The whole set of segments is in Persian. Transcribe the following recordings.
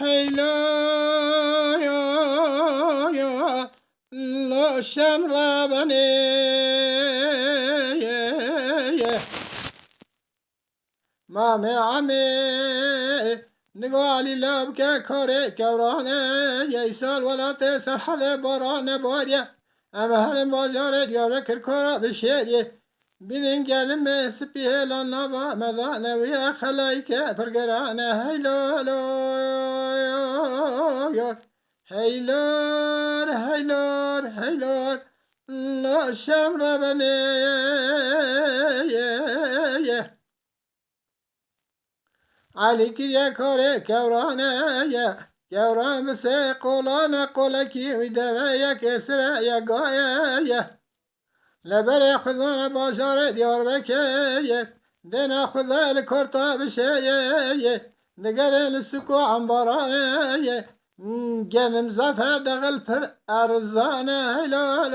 هیلا یا لا شمر بنی مامه عمي نقالي لابك كوري كورانه يسال ولا تسال حدا برانه باريا اما هرم بازار ديار كركورا بشيري بینن گرم سپیه لانابا مدانه ویا خلايك برگرانه هیلو یار هیلار لا شمر بني علی کریه کاره کورانه کوران بسه قولانه قولکی ویده و یک اسره یک گایه لبر خدان بازار دیار بکه دنا خدا الکرتا بشه دگر لسکو انبارانه گنم زفه دغل پر ارزانه هیلا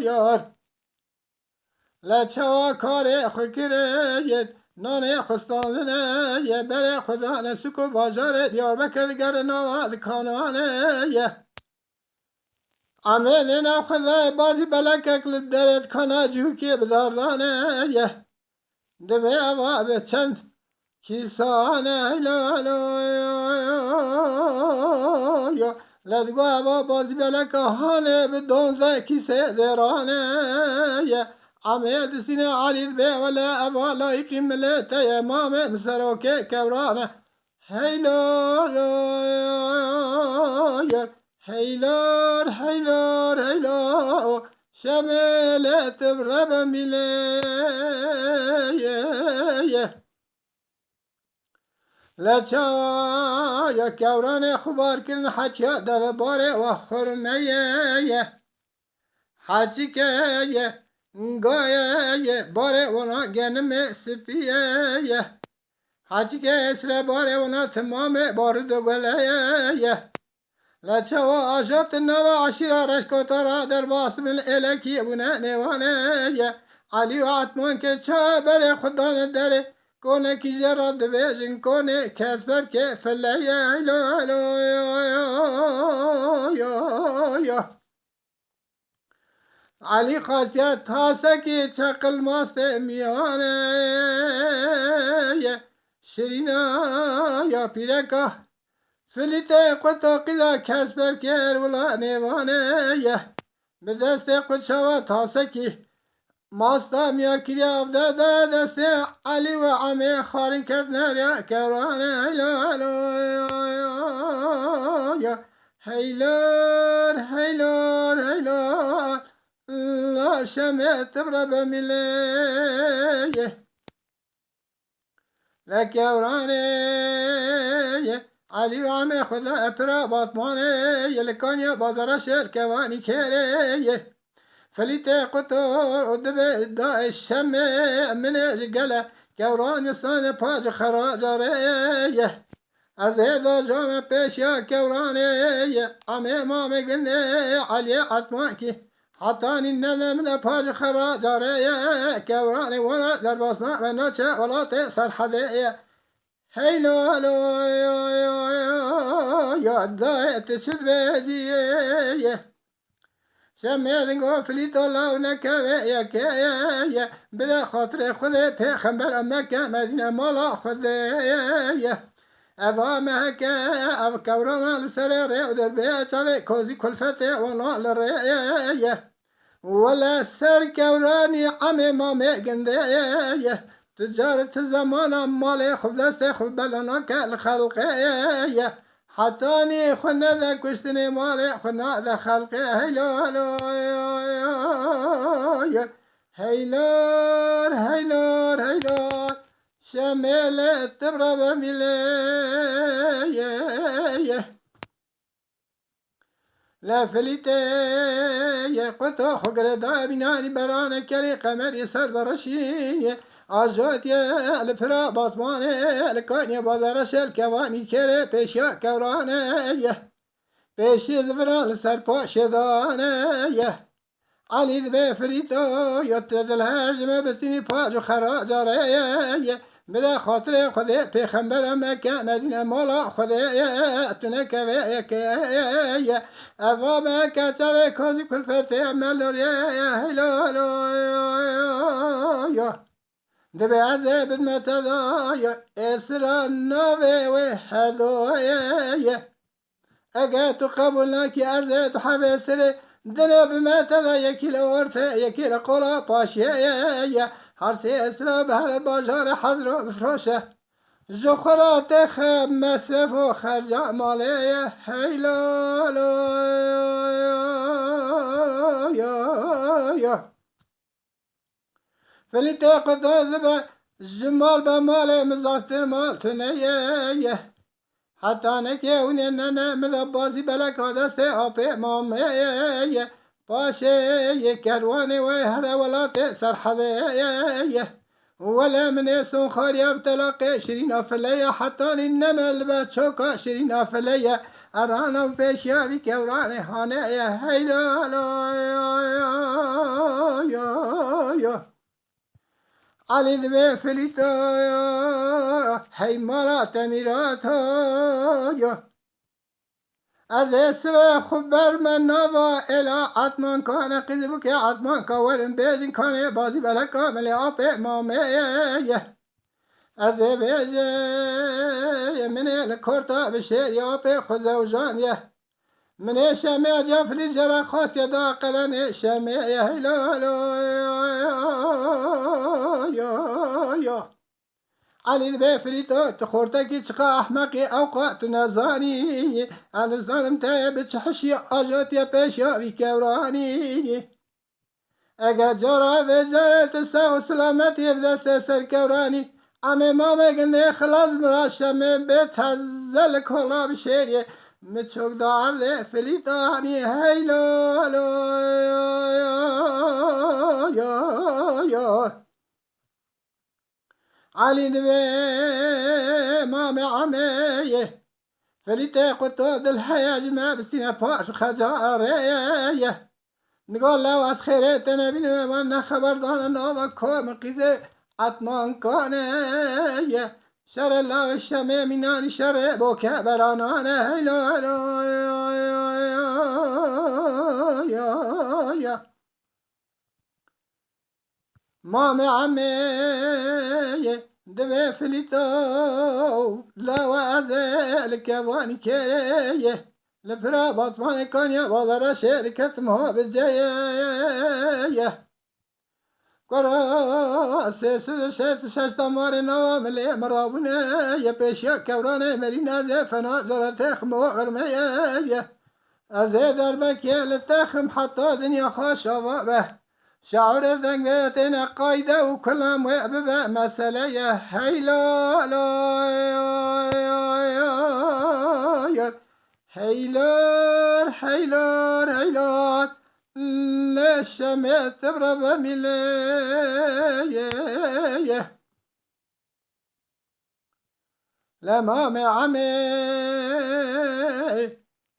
یار لچوا کاره خکره نانه خستانه بر خدا نسکو بازار دیار بکه دگر نوال کانانه آمدن خدا بازی بلکک لدرت کنا جوکی بداردانه دمی اوا به چند کیسانه یا لدگو اوا بازی بلک هانه به دونزه کیسه درانه آمد سینه علید به ولا اوا لایقی ملته امام مسروکه کورانه هیلار شملت برب میله لچا یا کوران خبار کن حچا دو باره و خرمه حچی که گایه باره ونا گنم سپیه حچی که اسره باره ونا تمام بارد گله لچه و آشفت نوا عشیره رشکوتا را در باسم الالکی بونه نیوانه علی و عطمان که چه بره خدا نداره کنه کی جرا دویجن کنه کسبر که فلیه یا علی خاصیت تاسه کی چقل ماست میانه شرینا یا پیرکا فلیته قطع قیدا کسبر کر ولا نیوانه به دست قد شوا تاسکی ماستا میا کریا افده دست علی و عمی خارن کس نریا کرانه هیلار لا شمت برب مله لکورانه علی و عمه خدا اپرا باطمانه یلکانیا بازارا شل کوانی کره فلیت قطو ادب دا شمه من جگله کوران سان پاج خراجاره از هدا جام پیشیا کورانه عمه مامه گنده علی عطمان کی حتانی نده من پاج خراجاره کورانه ونا در باسنا و ناچه ولات سرحده هیلو یا دایت شد بزیه شمیدن گو فلیت الله و نکوه یکه بده خاطر خود پیغمبر مکه مدینه مالا خود اوا مکه او کورانا لسر ریو در بیه چاوه کوزی کلفت وانا لریه ولا سر کورانی عمه مامه گنده تجارت زمانا مال خوب دست خوب بلنا که الخلقه حتانی خونه ده کشتنی مال خونه ده خلقه هیلار شمیل تبرب میله لفلیته قطع خگره دا بینانی برانه کلی قمری سر برشی آجاتی الفرا باطمانه الکانی بازارش الکوانی کره پیشیا کورانه پیشی زفران سرپاش دانه علی به فریتو یت دل هجمه بسینی پاج و خراجاره بده خاطر خدا پیغمبر مکه مدینه مالا خدا تنک و که اوا مکه چه کوزی کلفت ملوری هلو یا دبی از بدمت یا اسرا نوی و هدوی اگه تو قبول نکی از تو حبسری دنیا بمت یکی لورته یکی لقلا پاشیه هر سی اسرا بهر بازار حضر و بفروشه زخرات خب مصرف و خرج ماله هیلالو یا ولی تاقد ذبه جمال بمال مزافتر مال تنیه حتی نکه اونه ننه مذبازی بلک دست آب مامه باشه یک کروانه و هر ولات سرحده ولا من يسون خاري ابتلق شرين فليا حتى النمل بتشوكا شرين فليا ارانا بيشيا بكوراني هانا يا هيلا يا علي دبي فليتا هي مرات ميرات يا از اسم خبر من نوا الى عطمان کان قذب که عطمان کورم بیجن کانه بازی بلا کامل آب مامه از بیجه من الکورتا بشیر یا آب خود زوجان من شمع جفری جرا خاص یدا قلن شمع هلو یا علي بفريتو تخورتك تشقى أحمقي أوقات نزاني أنا ظلمت بتحشي أجوت يا بيشا بكوراني أجا جرى بجرى تساو سلامتي يبدا سر كوراني أمي ماما قلني خلاص مراشة من بيت هزل كولا بشيري متشوك دار لي فليتاني هيلو يا علي دبي مامي عمي فليتي قطود الحياة ما بسينا باش خجاري نقول له أسخيرت نبينا وانا خبر دانا نوما كوم قيزة عطمان كوني شر الله الشمي مناني شر بوكا برانانا هلو يا مامي عمي دبي فليتو لا وازل كواني كريه لفرا بطمان كانيا وضر شركة مها بالجاية قرا سيسو شش دمار نوام اللي مرابنا يبشيا كورانا مرينا زفنا زرت خمو غرمية أزيد دربك للتخم حتى دنيا خاشوا به شعور ذنقتنا قايدة وكلام وعببة مسألة يا هيلو هيلور ليش ما تبرب ملي لما معمي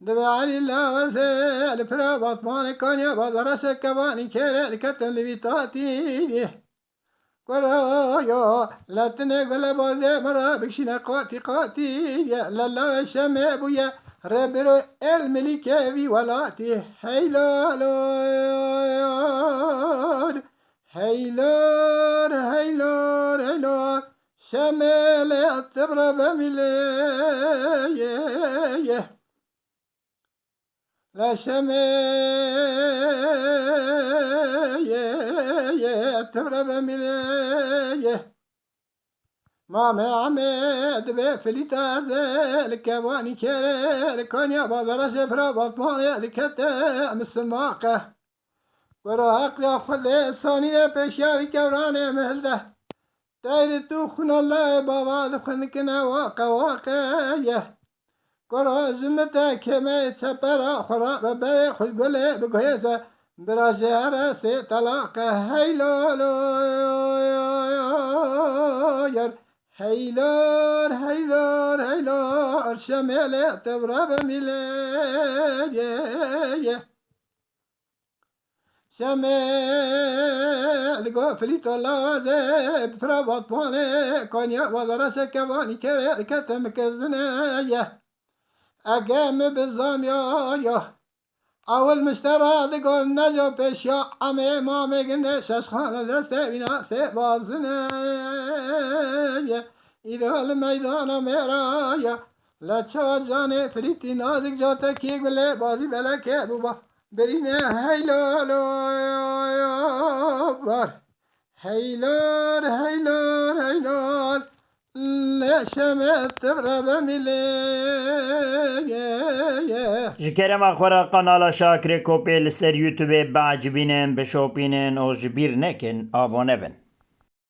دبي علي الله وسيل فرا بطمان كانيا بازرس كواني كيري كتن لبيتاتي قرايا لا تنقل بازي مرا بكشنا قاتي لا الشمي بويا ربرو الملكة في ولاتي هيلور شمال التبرة بملي لا شمال التبرة بملي مامي عمد بفليتا ذلك واني كيري كان يا بازر شفرا بطمان يدكتا مسماقه وراق ياخذ الثانية بشاوي كوراني مهلده داير توخن الله بابا دخنكنا واقع قرا زمتا كما يتسبر خرا ببري خل قولي بقيسة براجع سي طلاق هيلور شمال تبرب ميلي شمه دگو فلیت لازه بفرا بطمانه کانیا بازارا شکوانی کره کتم کزنه اگه بزام یا اول مشترا دگو نجا پیشیا امه مامه گنده ششخانه دسته بینا سه بازنه ایرال میدان میرا یا لچا جانه فریتی نازک جاتا کی گله بازی بلا که بوبا برینه هیلولو بار هیلور لشمت تبرا بمیله ji kerema xwe re qenala Şakirê Kopê li ser YouTubeê beዕcibînin, bişopînin û ji bîr nekin abone bin.